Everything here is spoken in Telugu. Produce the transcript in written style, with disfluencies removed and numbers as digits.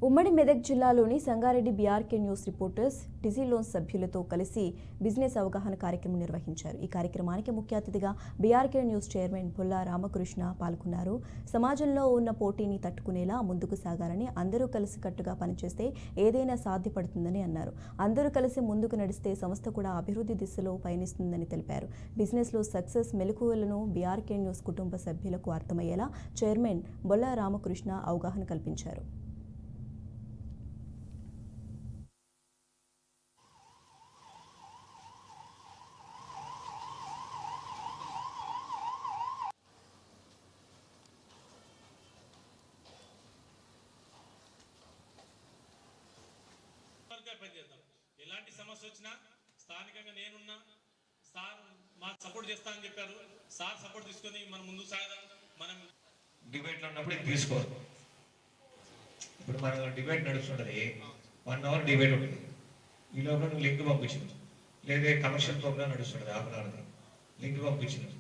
ఉమ్మడి మెదక్ జిల్లాలోని సంగారెడ్డి బీఆర్కే న్యూస్ రిపోర్టర్స్ డిజీ లోన్స్ సభ్యులతో కలిసి బిజినెస్ అవగాహన కార్యక్రమం నిర్వహించారు. ఈ కార్యక్రమానికి ముఖ్య అతిథిగా BRK news chairman Bolla Ramakrishna పాల్గొన్నారు. సమాజంలో ఉన్న పోటీని తట్టుకునేలా ముందుకు సాగాలని, అందరూ కలిసికట్టుగా పనిచేస్తే ఏదైనా సాధ్యపడుతుందని అన్నారు. అందరూ కలిసి ముందుకు నడిస్తే సంస్థ కూడా అభివృద్ధి దిశలో పయనిస్తుందని తెలిపారు. బిజినెస్లో సక్సెస్ మెలకువలను బీఆర్కే న్యూస్ కుటుంబ సభ్యులకు అర్థమయ్యేలా చైర్మన్ బొల్లా రామకృష్ణ అవగాహన కల్పించారు. పనిచేద్దాం. ఎలాంటి సమస్య వచ్చినా స్థానికంగా నేనున్నా, సార్ మాకు సపోర్ట్ చేస్తా అని చెప్పారు. సార్ సపోర్ట్ తీసుకొని మనం ముందుకు సాగదాం. మనం డిబేట్లో ఉన్నప్పుడు ఇది తీసుకోవాలి. ఇప్పుడు మన డిబేట్ నడుస్తుంటది, 1 అవర్ డిబేట్ ఉంటుంది. ఈ లోపల లింక్ పంపించింది, లేదా కమర్షియల్ ప్రోగ్రామ్ నడుస్తుంటది, ఆపరాలది లింక్ పంపించింది.